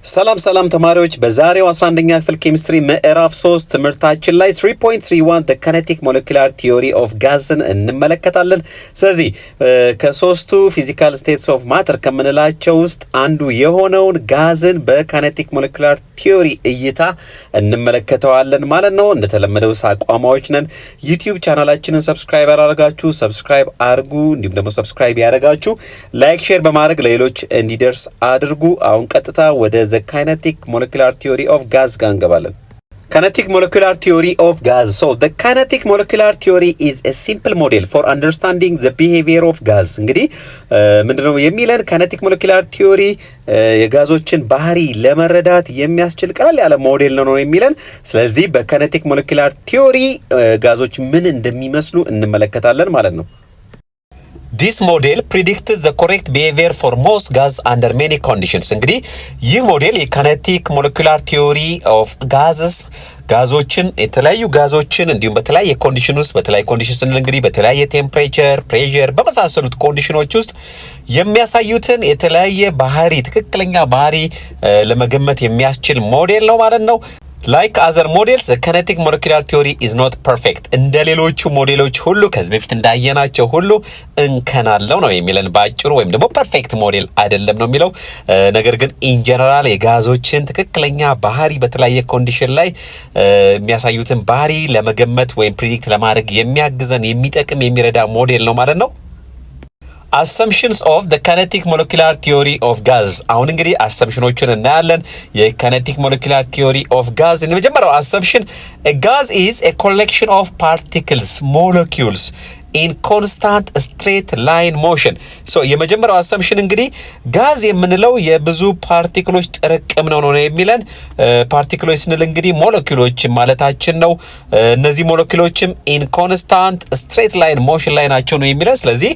ሰላም ተማሪዎች በዛሬው 11ኛ ክፍል ኬሚስትሪ ምዕራፍ 3 ትምህርታችን ላይ 3.31 the kinetic molecular theory of gasን እንመለከታለን። ስለዚህ ከሶስቱ ፊዚካል ስቴትስ ኦፍ ማተር ከምንላቸው ውስጥ አንዱ የሆነውን ጋዝን በካይኔቲክ ሞለኪላር ቲዮሪ እይታ እንመለከተዋለን ማለት ነው። እንደተለመደው አቋማዎች ነን። ዩቲዩብ ቻናላችንን ሰብስክራይብ ያደረጋችሁ ሰብስክራይብ አድርጉ። እንዲሁም ደግሞ ሰብስክራይብ ያደረጋችሁ ላይክ ሼር በማድረግ ለሌሎች እንዲደርስ አድርጉ። አሁን ቀጥታ ወደ the kinetic molecular theory of gas ጋር እንገባለን። Kinetic molecular theory of gas. So the kinetic molecular theory is a simple model for understanding the behavior of gas. እንግዲህ ምንድነው የሚለን kinetic molecular theory የጋዞችን ባህሪ ለመረዳት የሚያስችል ቀላል ያለ ሞዴል ነው የሚለን። ስለዚህ በkinetic molecular theory ጋዞች ምን እንደሚመስሉ እንመለከታለን ማለት ነው። This model predicts the correct behavior for most gas under many conditions. እንግዲህ ይህ ሞዴል የካይኔቲክ ሞለኪላር ቲዮሪ ኦፍ ጋዝስ ጋዞችን የተለያዩ ጋዞችን እንዲሁም በተለያየ ኮንዲሽን ውስጥ በተለያየ ኮንዲሽን ስንል እንግዲህ በተለያየ ቴምፕሬቸር፣ ፕሬሸር በመሳሰሉት ኮንዲሽኖች ውስጥ የሚያሳዩትን የተለያየ ባህሪ ትክክለኛ ባህሪ ለመገመት የሚያስችል ሞዴል ነው ማለት ነው። Like other models, the kinetic molecular theory is not perfect. እንደ ሌሎቹ ሞዴሎች ሁሉ ከዚህ በፊት እንዳየናቸው ሁሉ እንከን አለው ነው የሚለን ባጭሩ፣ ወይም ደግሞ ፐርፌክት ሞዴል አይደለም ነው የሚለው። ነገር ግን ኢን ጀነራል የጋዞችን ትክክለኛ ባህሪ በተለያየ ኮንዲሽን ላይ የሚያሳዩትን ባህሪ ለመገመት ወይም ፕሪዲክት ለማድረግ የሚያግዘን የሚጠቅም የሚረዳ ሞዴል ነው ማለት ነው። Assumptions of the kinetic molecular theory of gas. አሁን እንግዲህ አሰምፕሽኖችን እናያለን። የkinetic molecular theory of gas የመጀመሪያው assumption a gas is a collection of particles molecules in constant straight line motion. so የመጀመሪያው assumption እንግዲህ ጋዝ የምንለው የብዙ ፓርቲክሎች ጥርቅም ነው የሚለን። ፓርቲክሎች ስንል እንግዲህ ሞለኪውሎች ማለታችን ነው። እነዚህ ሞለኪውሎችም in constant straight line motion ላይ ናቸው ነው የሚለን። ስለዚህ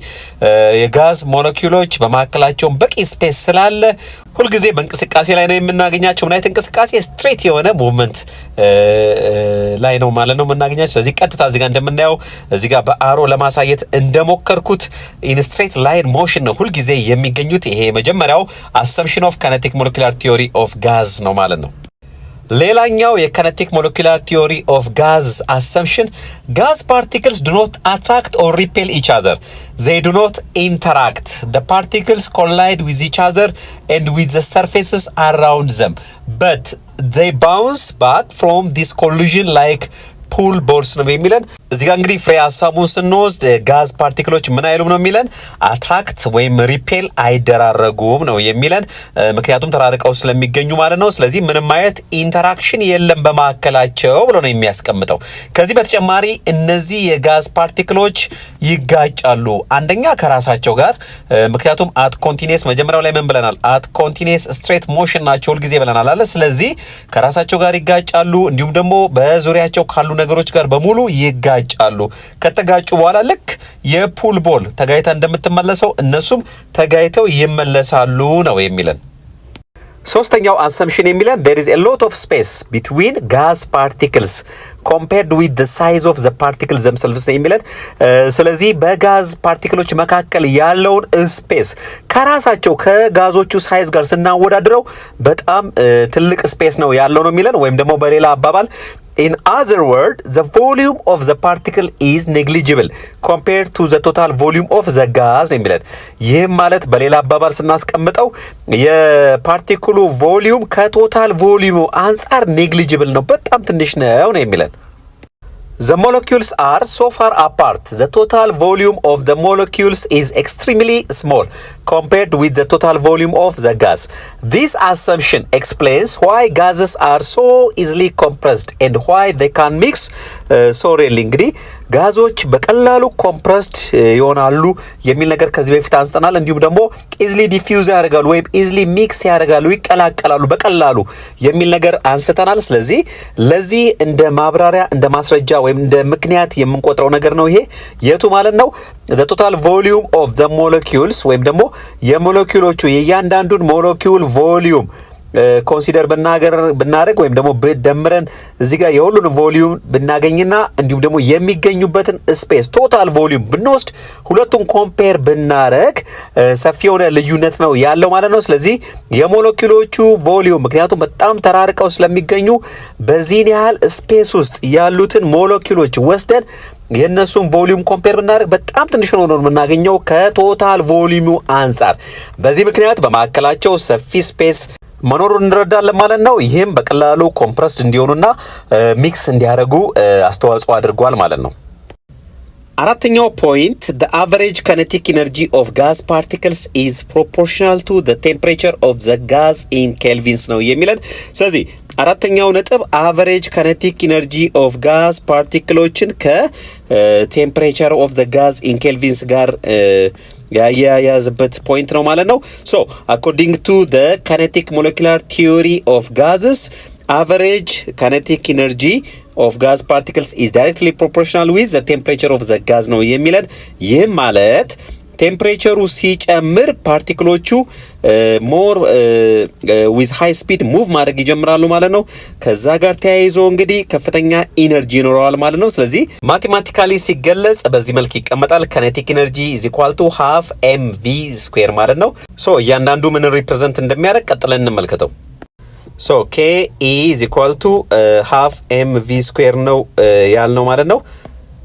የጋዝ ሞለኪውሎች በማከላቸው በቂ ስፔስ ስላለ ሁልጊዜ በእንቅስቃሴ ላይ ነው የምናገኛቸው። ምን አይነት እንቅስቃሴ? ስትሬት የሆነ ሙቭመንት ላይ ነው ማለት ነው የምናገኛቸው። ስለዚህ ቀጥታ እዚህ ጋር እንደምናየው እዚህ ጋር በአሮ ለማሳየት እንደሞከርኩት ኢን ስትሬት ላይን ሞሽን ነው ሁልጊዜ የሚገኙት። ይሄ የመጀመሪያው አሰምፕሽን ኦፍ ካይኔቲክ ሞለኪላር ቲዮሪ ኦፍ ጋዝ ነው ማለት ነው። ሌላኛው የካይኔቲክ ሞለኪላር ቲዮሪ ኦፍ ጋዝ አሰምፕሽን ጋዝ ፓርቲክልስ do not attract or repel each other. They do not interact. The particles collide with each other and with the surfaces around them, but they bounce back from this collision like ፑል ቦርስ ነው የሚለን። እዚህ ጋር እንግዲህ ፍሬ ሐሳቡን ስንወስድ ጋዝ ፓርቲክሎች ምን አይሉም ነው የሚለን? አትራክት ወይም ሪፔል አይደራረጉም ነው የሚለን። ምክንያቱም ተራርቀው ስለሚገኙ ማለት ነው። ስለዚህ ምንም አይነት ኢንተራክሽን የለም በማከላቸው ብሎ ነው የሚያስቀምጠው። ከዚህ በተጨማሪ እነዚህ የጋዝ ፓርቲክሎች ይጋጫሉ። አንደኛ ከራሳቸው ጋር፣ ምክንያቱም አት ኮንቲኒየስ መጀመሪያው ላይ ምን ብለናል? አት ኮንቲኒየስ ስትሬት ሞሽን ናቸው ሁልጊዜ ብለናል አለ። ስለዚህ ከራሳቸው ጋር ይጋጫሉ፣ እንዲሁም ደግሞ በዙሪያቸው ካሉ ነገሮች ጋር በሙሉ ይጋጫሉ። ከተጋጩ በኋላ ልክ የፑል ቦል ተጋይታ እንደምትመለሰው እነሱም ተጋይተው ይመለሳሉ ነው የሚለን። ሶስተኛው አሰምፕሽን የሚለን there is a lot of space between gas particles compared with the size of the particles themselves ነው የሚለን። ስለዚህ በጋዝ ፓርቲክሎች መካከል ያለውን ስፔስ ከራሳቸው ከጋዞቹ ሳይዝ ጋር ስናወዳድረው በጣም ትልቅ ስፔስ ነው ያለው ነው የሚለን። ወይም ደግሞ በሌላ አባባል in other word the volume of the particle is negligible compared to the total volume of the gas ነው የሚለን። ይህም ማለት በሌላ አባባል ስናስቀምጠው የፓርቲክሉ ቮሊዩም ከቶታል ቮሊዩሙ አንጻር ኔግሊጂብል ነው፣ በጣም ትንሽ ነው ነው የሚለን። The molecules are so far apart. The total volume of the molecules is extremely small compared with the total volume of the gas. This assumption explains why gases are so easily compressed and why they can mix so readily. እንግዲህ ጋዞች በቀላሉ ኮምፕረስድ ይሆናሉ የሚል ነገር ከዚህ በፊት አንስተናል። እንዲሁም ደግሞ ኢዝሊ ዲፊውዝ ያደርጋሉ ወይም ኢዝሊ ሚክስ ያደርጋሉ ይቀላቀላሉ በቀላሉ የሚል ነገር አንስተናል። ስለዚህ ለዚህ እንደ ማብራሪያ እንደ ማስረጃ ወይም እንደ ምክንያት የምንቆጥረው ነገር ነው ይሄ። የቱ ማለት ነው? the total volume of the molecules ወይም ደግሞ የሞለኪውሎቹ የእያንዳንዱን ሞለኪውል ቮሊዩም ኮንሲደር ብናደርግ ወይም ደግሞ ብደምረን እዚህ ጋር የሁሉንም ቮሊዩም ብናገኝና እንዲሁም ደግሞ የሚገኙበትን ስፔስ ቶታል ቮሊዩም ብንወስድ ሁለቱን ኮምፔር ብናደርግ ሰፊ የሆነ ልዩነት ነው ያለው ማለት ነው። ስለዚህ የሞለኪውሎቹ ቮሊዩም ምክንያቱም በጣም ተራርቀው ስለሚገኙ በዚህን ያህል ስፔስ ውስጥ ያሉትን ሞለኪውሎች ወስደን የነሱን ቮሊዩም ኮምፔር ብናደርግ በጣም ትንሽ ነው የምናገኘው ከቶታል ቮሊዩሙ አንፃር። በዚህ ምክንያት በማዕከላቸው ሰፊ ስፔስ መኖሩን እንረዳለን ማለት ነው። ይህም በቀላሉ ኮምፕረስድ እንዲሆኑና ሚክስ እንዲያደርጉ አስተዋጽኦ አድርጓል ማለት ነው። አራተኛው ፖይንት the average kinetic energy of gas particles is proportional to the temperature of the gas in kelvins ነው የሚለን። ስለዚህ አራተኛው ነጥብ average kinetic energy of gas particleዎችን ከቴምፕሬቸር of the gas in kelvins ጋር ያያያዝበት ፖይንት ነው ማለት ነው። so according to the kinetic molecular theory of gases, average kinetic energy of gas particles is directly proportional with the temperature of the gas ነው የሚለን። ይህም ማለት ቴምፕሬቸሩ ሲጨምር ፓርቲክሎቹ ሞር ዊዝ ሃይ ስፒድ ሙቭ ማድረግ ይጀምራሉ ማለት ነው። ከዛ ጋር ተያይዞ እንግዲህ ከፍተኛ ኢነርጂ ይኖረዋል ማለት ነው። ስለዚህ ማቴማቲካሊ ሲገለጽ በዚህ መልክ ይቀመጣል። ካይኔቲክ ኢነርጂ ኢዝ ኢኳል ቱ ሃፍ ኤምቪ ስኩዌር ማለት ነው። ሶ እያንዳንዱ ምን ሪፕሬዘንት እንደሚያደርግ ቀጥለን እንመልከተው። ሶ ኬ ኢ ኢዝ ኢኳል ቱ ሃፍ ኤምቪ ስኩዌር ነው ያልነው ማለት ነው።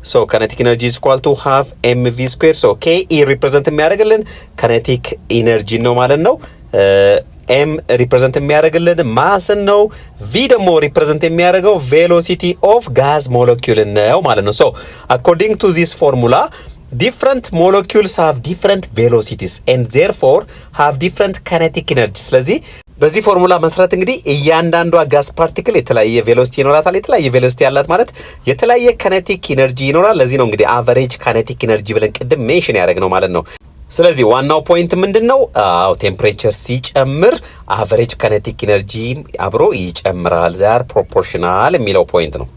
ሶ ካይኔቲክ ኢነርጂ ኢዝ ኢኳል ቱ ሃፍ ኤምቪ ስኩዌር። ሶ ኬ ኢ ሪፕሬዘንት የሚያደርግልን ካይኔቲክ ኢነርጂ ነው ማለት ነው። ኤም ሪፕሬዘንት የሚያደርግልን ማስን ነው። ቪ ደግሞ ሪፕሬዘንት የሚያደርገው ቬሎሲቲ ኦፍ ጋዝ ሞለኪውል ነው ማለት ነው። ሶ አኮርዲንግ ቱ ዚስ ፎርሙላ different molecules have different velocities and therefore have different kinetic energy። ስለዚህ በዚህ ፎርሙላ መሰረት እንግዲህ እያንዳንዷ ጋዝ ፓርቲክል የተለያየ ቬሎሲቲ ይኖራታል። የተለያየ ቬሎሲቲ ያላት ማለት የተለያየ ካይኔቲክ ኢነርጂ ይኖራል። ለዚህ ነው እንግዲህ አቨሬጅ ካይኔቲክ ኢነርጂ ብለን ቅድም ሜንሽን ያደረግነው ማለት ነው። ስለዚህ ዋናው ፖይንት ምንድነው? ቴምፕሬቸር ሲጨምር አቨሬጅ ካይኔቲክ ኢነርጂ አብሮ ይጨምራል። ዛር ፕሮፖርሽናል የሚለው ፖይንት ነው።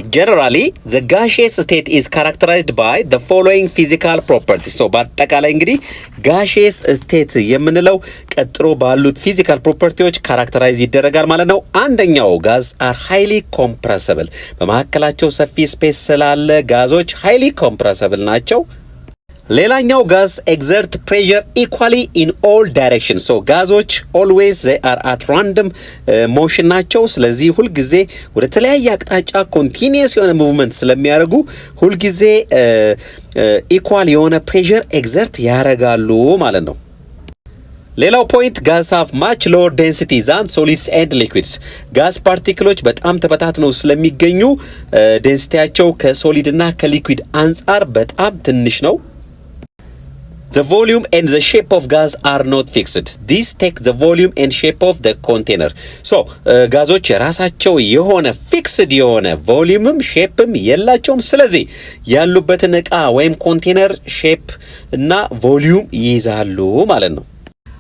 Generally, the gaseous state is characterized by the following physical properties. So በአጠቃላይ እንግዲህ gaseous state የምንለው ቀጥሮ ባሉት ፊዚካል ፕሮፐርቲዎች ካራክተራይዝ ይደረጋል ማለት ነው። አንደኛው ጋዝ are highly compressible። በመካከላቸው ሰፊ ስፔስ ስላለ ጋዞች highly compressible ናቸው። ሌላኛው ጋዝ exert pressure equally in all directions። so ጋዞች always they are at random motion ናቸው። ስለዚህ ሁል ጊዜ ወደ ተለያየ አቅጣጫ continuous የሆነ movement ስለሚያደርጉ ሁል ጊዜ equal የሆነ pressure exert ያደርጋሉ ማለት ነው። ሌላው ፖይንት ጋዝ have much lower density than solids and liquids። ጋዝ ፓርቲክሎች በጣም ተበታትነው ስለሚገኙ ዴንሲቲያቸው ከሶሊድ እና ከሊኩዊድ አንፃር በጣም ትንሽ ነው። The volume and the shape of gas are not fixed. These take the volume and shape of the container. So ጋዞች የራሳቸው የሆነ ፊክስድ የሆነ ቮሊዩምም ሼፕም የላቸውም። ስለዚህ ያሉበትን እቃ ወይም ኮንቴነር ሼፕ እና ቮሊዩም ይይዛሉ ማለት ነው።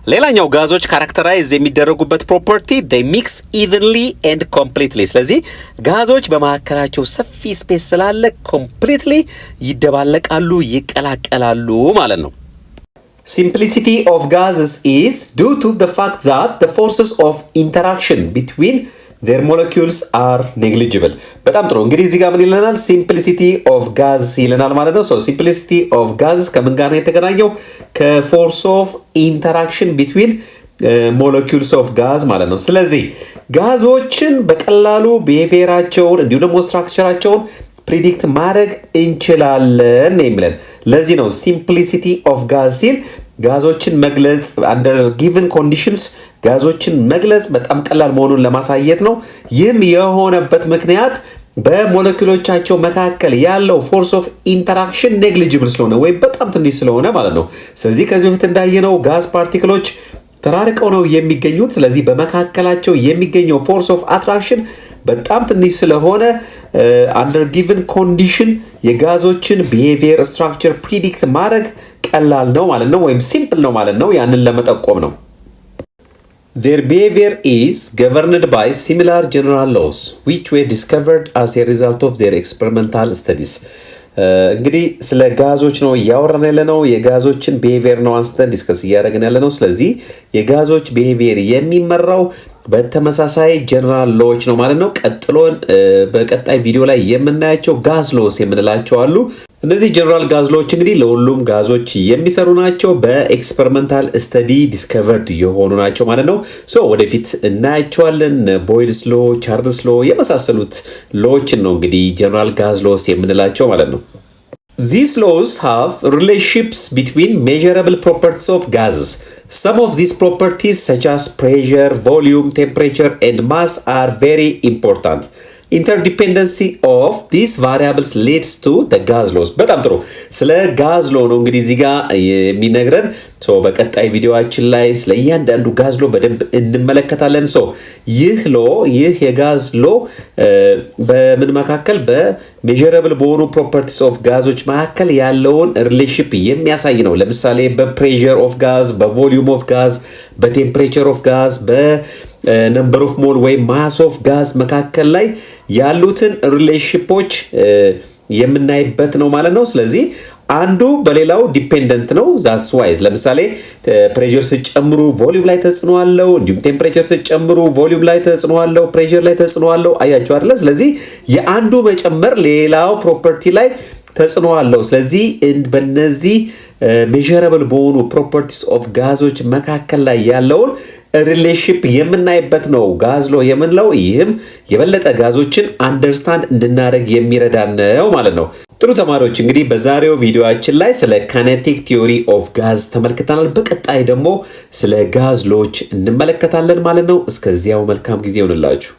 ሌላኛው ጋዞች ካራክተራይዝ የሚደረጉበት ፕሮፐርቲ they mix evenly and completely። ስለዚህ ጋዞች በመካከላቸው ሰፊ ስፔስ ስላለ completely ይደባለቃሉ፣ ይቀላቀላሉ ማለት ነው። Simplicity of gases is due to the fact that the forces of interaction between their molecules are negligible። በጣም ጥሩ እንግዲህ እዚህ ጋር ምን ይለናል? simplicity of gas ይለናል ማለት ነው። so simplicity of gases ከምን ጋር ነው የተገናኘው? ከforce of interaction between molecules of gas ማለት ነው። ስለዚህ ጋዞችን በቀላሉ ቢሄቪየራቸውን እንዲሁም ደግሞ ስትራክቸራቸውን ፕሪዲክት ማድረግ እንችላለን የሚለን ለዚህ ነው ሲምፕሊሲቲ ኦፍ ጋዝ ሲል ጋዞችን መግለጽ አንደር ጊቨን ኮንዲሽንስ ጋዞችን መግለጽ በጣም ቀላል መሆኑን ለማሳየት ነው። ይህም የሆነበት ምክንያት በሞለኪውሎቻቸው መካከል ያለው ፎርስ ኦፍ ኢንተራክሽን ኔግሊጂብል ስለሆነ ወይም በጣም ትንሽ ስለሆነ ማለት ነው። ስለዚህ ከዚህ በፊት እንዳየነው ጋዝ ፓርቲክሎች ተራርቀው ነው የሚገኙት። ስለዚህ በመካከላቸው የሚገኘው ፎርስ ኦፍ አትራክሽን በጣም ትንሽ ስለሆነ አንደር ጊቨን ኮንዲሽን የጋዞችን ቢሄቪየር ስትራክቸር ፕሪዲክት ማድረግ ቀላል ነው ማለት ነው፣ ወይም ሲምፕል ነው ማለት ነው። ያንን ለመጠቆም ነው። Their behavior is governed by similar general laws which were discovered as a result of their experimental studies። እንግዲህ ስለ ጋዞች ነው እያወራን ያለነው። የጋዞችን ቢሄቪየር ነው አንስተን ዲስከስ እያደረግን ያለነው። ስለዚህ የጋዞች ቢሄቪየር የሚመራው በተመሳሳይ ጀነራል ሎዎች ነው ማለት ነው። ቀጥሎን በቀጣይ ቪዲዮ ላይ የምናያቸው ጋዝ ሎስ የምንላቸው አሉ። እነዚህ ጀነራል ጋዝ ሎዎች እንግዲህ ለሁሉም ጋዞች የሚሰሩ ናቸው። በኤክስፐሪመንታል ስተዲ ዲስከቨርድ የሆኑ ናቸው ማለት ነው። ሶ ወደፊት እናያቸዋለን። ቦይልስ ሎ፣ ቻርልስ ሎ የመሳሰሉት ሎዎችን ነው እንግዲህ ጀነራል ጋዝ ሎስ የምንላቸው ማለት ነው። These laws have relationships between measurable properties of gases. Some of these properties such as pressure, volume, temperature and mass are very important. Interdependency of these variables leads to the gas laws. በጣም ጥሩ። ስለ ጋዝ ሎ ነው እንግዲህ እዚህ ጋር የሚነግረን። በቀጣይ ቪዲዮአችን ላይ ስለ እያንዳንዱ ጋዝ ሎ በደንብ እንመለከታለን። ይህ የጋዝ ሎ በምን መካከል በሜዠረብል በሆኑ ፕሮፐርቲስ ኦፍ ጋዞች መካከል ያለውን ሪሌሽንሺፕ የሚያሳይ ነው። ለምሳሌ በፕሬሸር ኦፍ ጋዝ፣ በቮሊዩም ኦፍ ጋዝ፣ በቴምፕሬቸር ኦፍ ጋዝ፣ በነምበር ኦፍ ሞል ወይም ማስ ኦፍ ጋዝ መካከል ላይ ያሉትን ሪሌሽንሺፖች የምናይበት ነው ማለት ነው። ስለዚህ አንዱ በሌላው ዲፔንደንት ነው። ዛትስ ዋይዝ ለምሳሌ ፕሬሸር ሲጨምሩ ቮሊዩም ላይ ተጽዕኖ አለው፣ እንዲሁም ቴምፕሬቸር ሲጨምሩ ቮሊዩም ላይ ተጽዕኖ አለው፣ ፕሬሸር ላይ ተጽዕኖ አለው። አያችሁ አይደለ? ስለዚህ የአንዱ መጨመር ሌላው ፕሮፐርቲ ላይ ተጽዕኖ አለው። ስለዚህ በእነዚህ ሜዠረብል በሆኑ ፕሮፐርቲስ ኦፍ ጋዞች መካከል ላይ ያለውን ሪሌሽንሺፕ የምናይበት ነው ጋዝ ሎ የምንለው። ይህም የበለጠ ጋዞችን አንደርስታንድ እንድናደርግ የሚረዳን ነው ማለት ነው። ጥሩ ተማሪዎች እንግዲህ በዛሬው ቪዲዮአችን ላይ ስለ ካይኔቲክ ቲዮሪ ኦፍ ጋዝ ተመልክተናል። በቀጣይ ደግሞ ስለ ጋዝ ሎዎች እንመለከታለን ማለት ነው። እስከዚያው መልካም ጊዜ ይሁንላችሁ።